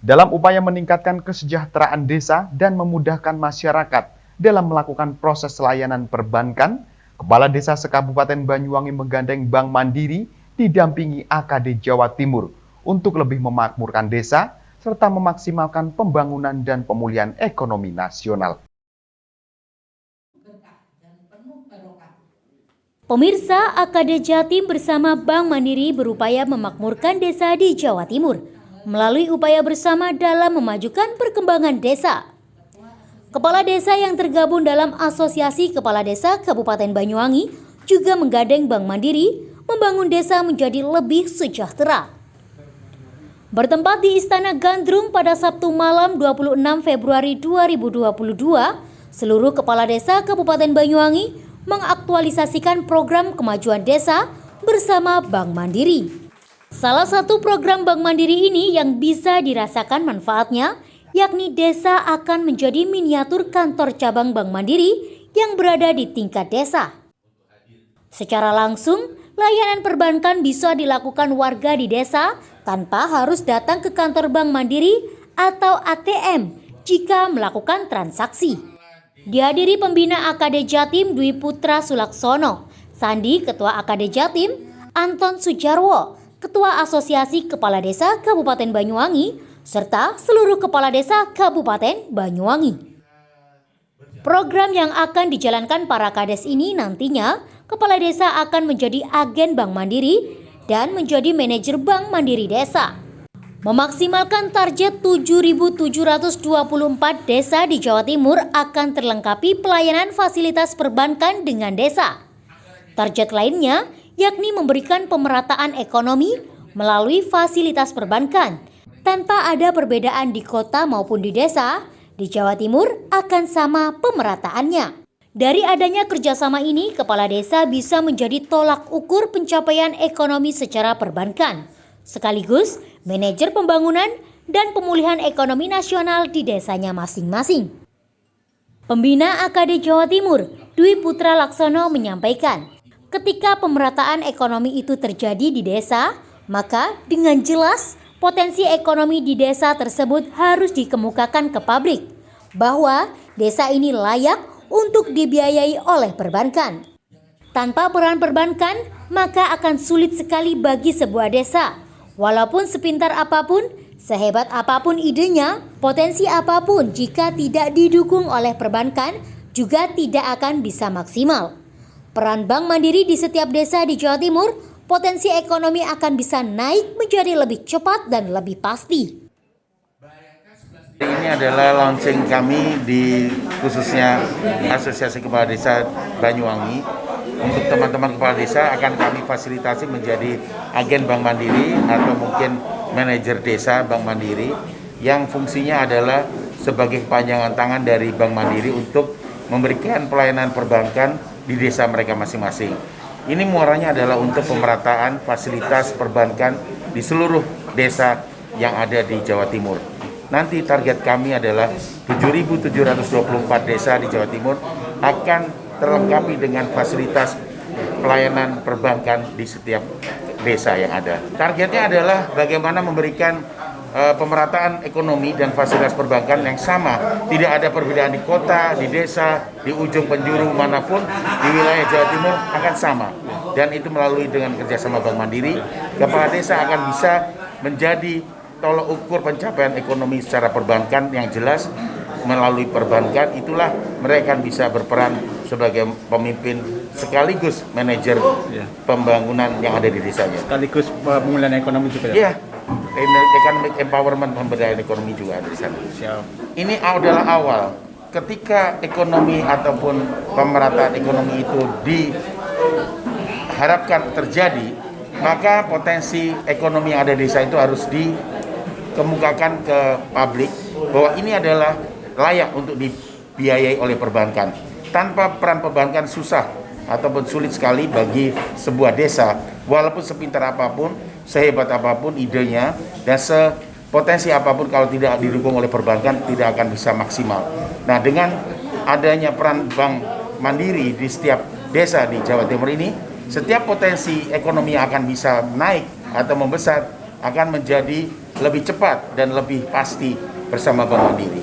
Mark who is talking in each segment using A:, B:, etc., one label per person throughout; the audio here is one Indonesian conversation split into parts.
A: Dalam upaya meningkatkan kesejahteraan desa dan memudahkan masyarakat dalam melakukan proses layanan perbankan, Kepala Desa Sekabupaten Banyuwangi menggandeng Bank Mandiri didampingi AKD Jawa Timur untuk lebih memakmurkan desa serta memaksimalkan pembangunan dan pemulihan ekonomi nasional.
B: Pemirsa, AKD Jatim bersama Bank Mandiri berupaya memakmurkan desa di Jawa Timur melalui upaya bersama dalam memajukan perkembangan desa. Kepala desa yang tergabung dalam Asosiasi Kepala Desa Kabupaten Banyuwangi juga menggandeng Bank Mandiri membangun desa menjadi lebih sejahtera. Bertempat di Istana Gandrung pada Sabtu malam 26 Februari 2022, seluruh kepala desa Kabupaten Banyuwangi mengaktualisasikan program kemajuan desa bersama Bank Mandiri. Salah satu program Bank Mandiri ini yang bisa dirasakan manfaatnya yakni desa akan menjadi miniatur kantor cabang Bank Mandiri yang berada di tingkat desa. Secara langsung, layanan perbankan bisa dilakukan warga di desa tanpa harus datang ke kantor Bank Mandiri atau ATM jika melakukan transaksi. Dihadiri pembina AKD Jatim Dwi Putra Sulaksono, Sandi Ketua AKD Jatim, Anton Sujarwo, Ketua Asosiasi Kepala Desa Kabupaten Banyuwangi, serta seluruh kepala desa Kabupaten Banyuwangi. Program yang akan dijalankan para kades ini nantinya, kepala desa akan menjadi agen Bank Mandiri dan menjadi manajer Bank Mandiri Desa. Memaksimalkan target 7.724 desa di Jawa Timur akan terlengkapi pelayanan fasilitas perbankan dengan desa. Target lainnya yakni memberikan pemerataan ekonomi melalui fasilitas perbankan. Tanpa ada perbedaan di kota maupun di desa, di Jawa Timur akan sama pemerataannya. Dari adanya kerjasama ini, kepala desa bisa menjadi tolak ukur pencapaian ekonomi secara perbankan, sekaligus manajer pembangunan dan pemulihan ekonomi nasional di desanya masing-masing. Pembina AKD Jawa Timur, Dwi Putra Laksono menyampaikan, ketika pemerataan ekonomi itu terjadi di desa, maka dengan jelas potensi ekonomi di desa tersebut harus dikemukakan ke publik bahwa desa ini layak untuk dibiayai oleh perbankan. Tanpa peran perbankan, maka akan sulit sekali bagi sebuah desa. Walaupun sepintar apapun, sehebat apapun idenya, potensi apapun jika tidak didukung oleh perbankan juga tidak akan bisa maksimal. Peran Bank Mandiri di setiap desa di Jawa Timur, potensi ekonomi akan bisa naik menjadi lebih cepat dan lebih pasti.
C: Ini adalah launching kami di khususnya Asosiasi Kepala Desa Banyuwangi. Untuk teman-teman kepala desa akan kami fasilitasi menjadi agen Bank Mandiri atau mungkin manajer desa Bank Mandiri yang fungsinya adalah sebagai kepanjangan tangan dari Bank Mandiri untuk memberikan pelayanan perbankan di desa mereka masing-masing. Ini muaranya adalah untuk pemerataan fasilitas perbankan di seluruh desa yang ada di Jawa Timur. Nanti target kami adalah 7.724 desa di Jawa Timur akan terlengkapi dengan fasilitas pelayanan perbankan di setiap desa yang ada. Targetnya adalah bagaimana memberikan pemerataan ekonomi dan fasilitas perbankan yang sama. Tidak ada perbedaan di kota, di desa, di ujung penjuru manapun di wilayah Jawa Timur akan sama. Dan itu melalui dengan kerjasama Bank Mandiri, kepala desa akan bisa menjadi tolok ukur pencapaian ekonomi secara perbankan yang jelas. Melalui perbankan itulah mereka akan bisa berperan sebagai pemimpin sekaligus manajer pembangunan yang ada di desanya.
D: Sekaligus pemulihan ekonomi juga ya?
C: Iya. Economic empowerment, pemberdayaan ekonomi juga ada di sana. Ini adalah awal. Ketika ekonomi ataupun pemerataan ekonomi itu diharapkan terjadi, maka potensi ekonomi yang ada di desa itu harus dikemukakan ke publik bahwa ini adalah layak untuk dibiayai oleh perbankan. Tanpa peran perbankan susah ataupun sulit sekali bagi sebuah desa, walaupun sepintar apapun, sehebat apapun idenya, dan sepotensi apapun kalau tidak didukung oleh perbankan tidak akan bisa maksimal. Nah, dengan adanya peran Bank Mandiri di setiap desa di Jawa Timur ini, setiap potensi ekonomi yang akan bisa naik atau membesar akan menjadi lebih cepat dan lebih pasti bersama Bank Mandiri.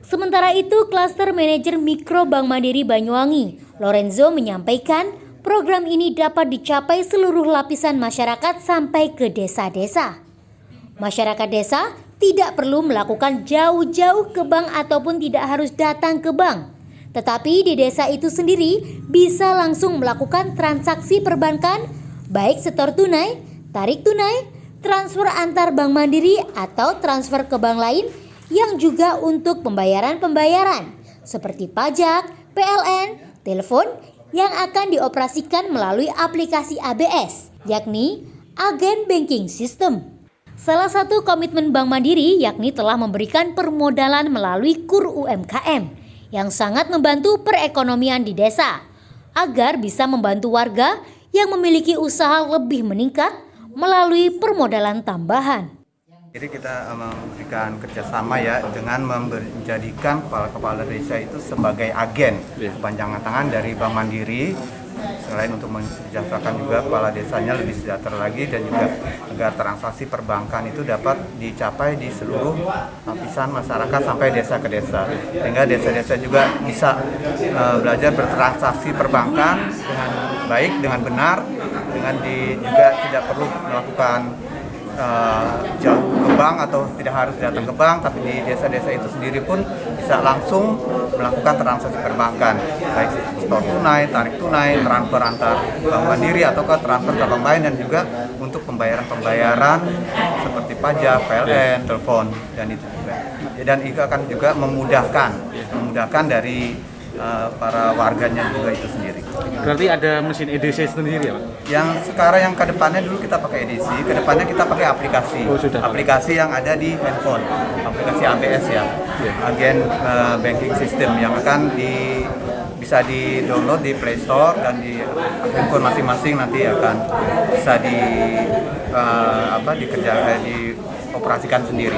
B: Sementara itu, Klaster Manajer Mikro Bank Mandiri Banyuwangi, Lorenzo menyampaikan program ini dapat dicapai seluruh lapisan masyarakat sampai ke desa-desa. Masyarakat desa tidak perlu melakukan jauh-jauh ke bank ataupun tidak harus datang ke bank. Tetapi di desa itu sendiri bisa langsung melakukan transaksi perbankan, baik setor tunai, tarik tunai, transfer antar bank mandiri atau transfer ke bank lain, yang juga untuk pembayaran-pembayaran seperti pajak, PLN, telepon yang akan dioperasikan melalui aplikasi ABS, yakni Agen Banking System. Salah satu komitmen Bank Mandiri yakni telah memberikan permodalan melalui KUR UMKM yang sangat membantu perekonomian di desa agar bisa membantu warga yang memiliki usaha lebih meningkat melalui permodalan tambahan.
E: Jadi kita memberikan kerjasama ya dengan menjadikan kepala desa itu sebagai agen kepanjangan tangan dari Bank Mandiri. Selain untuk mensejahterakan juga kepala desanya lebih sejahtera lagi dan juga agar transaksi perbankan itu dapat dicapai di seluruh lapisan masyarakat sampai desa ke desa. Sehingga desa-desa juga bisa belajar bertransaksi perbankan dengan baik, dengan benar, dengan juga tidak perlu melakukan jauh ke bank atau tidak harus datang ke bank, tapi di desa-desa itu sendiri pun bisa langsung melakukan transaksi perbankan, baik setor tunai, tarik tunai, transfer antar bank mandiri atau ke transfer ke bank lain, dan juga untuk pembayaran-pembayaran seperti pajak, PLN, telepon, dan itu juga. Dan itu akan juga memudahkan dari para warganya juga itu sendiri.
D: Berarti ada mesin EDC sendiri ya Pak?
E: Yang sekarang yang kedepannya dulu kita pakai EDC, kedepannya kita pakai aplikasi. Aplikasi yang ada di handphone, aplikasi ABS ya, Agen Banking System yang akan bisa di-download di Play Store dan di handphone masing-masing nanti akan bisa dioperasikan sendiri.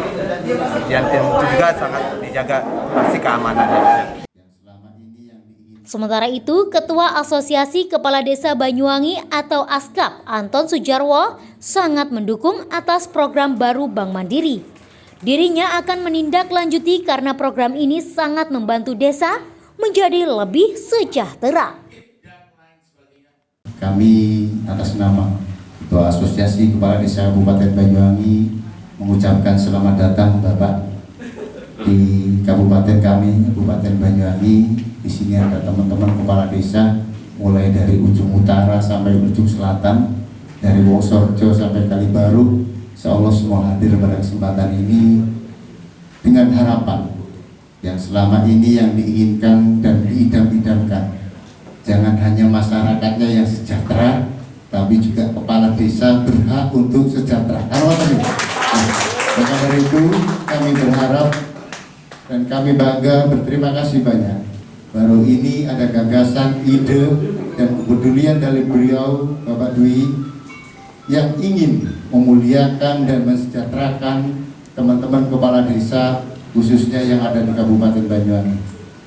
E: Dan itu juga sangat dijaga pasti keamanannya.
B: Sementara itu, Ketua Asosiasi Kepala Desa Banyuwangi atau ASKAP, Anton Sujarwo, sangat mendukung atas program baru Bank Mandiri. Dirinya akan menindaklanjuti karena program ini sangat membantu desa menjadi lebih sejahtera.
F: Kami atas nama Ketua Asosiasi Kepala Desa Kabupaten Banyuwangi mengucapkan selamat datang Bapak di kabupaten kami, Kabupaten Banyuwangi. Di sini ada teman-teman kepala desa mulai dari ujung utara sampai ujung selatan, dari Wonosorejo sampai Kalibaru. Insyaallah semua hadir pada kesempatan ini dengan harapan yang selama ini yang diinginkan dan diidam-idamkan. Jangan hanya masyarakatnya yang sejahtera, tapi juga kepala desa berhak untuk sejahtera. Maka dari itu kami berharap dan kami bangga, berterima kasih banyak. Baru ini ada gagasan, ide, dan kepedulian dari beliau, Bapak Dwi, yang ingin memuliakan dan mensejahterakan teman-teman kepala desa, khususnya yang ada di Kabupaten Banyuwangi.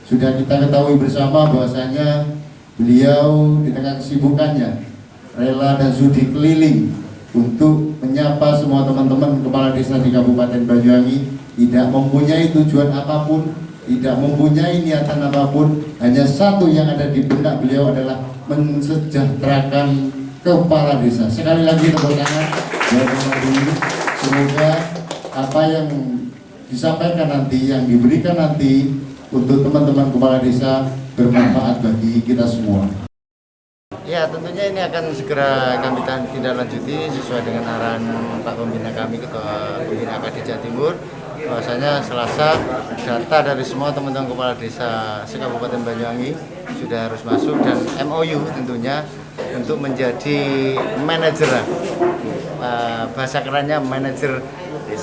F: Sudah kita ketahui bersama bahwasanya beliau di tengah kesibukannya rela dan sudi keliling untuk menyapa semua teman-teman kepala desa di Kabupaten Banyuwangi, tidak mempunyai tujuan apapun, tidak mempunyai niatan apapun, hanya satu yang ada di benak beliau adalah mensejahterakan kepala desa. Sekali lagi tepuk tangan buat Banyuwangi. Semoga apa yang disampaikan nanti, yang diberikan nanti untuk teman-teman kepala desa bermanfaat bagi kita semua.
G: Ya, tentunya ini akan segera kami tindak lanjuti sesuai dengan arahan Pak Pembina kami, Ketua Pembina AKD Jawa Timur, bahwasanya Selasa data dari semua teman-teman kepala desa se-Kabupaten Banyuwangi sudah harus masuk, dan MOU tentunya untuk menjadi manajer, bahasa kerennya manajer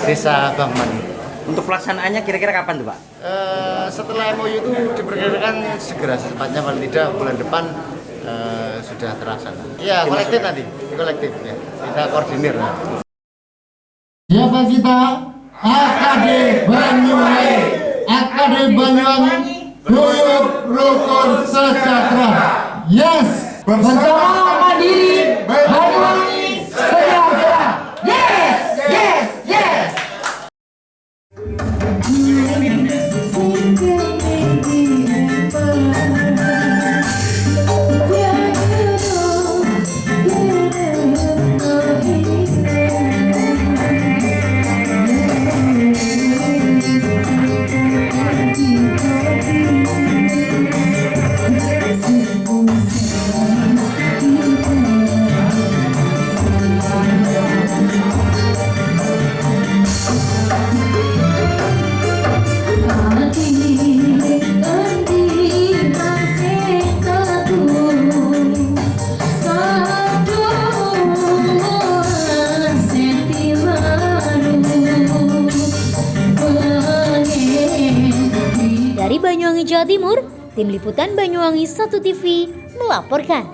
G: desa Bank Mandiri.
H: Untuk pelaksanaannya kira-kira kapan tuh Pak?
G: Setelah MOU itu diperkirakan segera, secepatnya paling tidak bulan depan sudah terlaksana. Iya, kolektif nanti, kolektif ya. Kita koordinir.
F: Siapa kita? AKD Banyuwangi. AKD Banyuwangi, guyup rukun sejahtera. Yes, bersama Mandiri Banyuwangi sejahtera. Yes.
B: Jawa Timur, Tim Liputan Banyuwangi 1 TV melaporkan.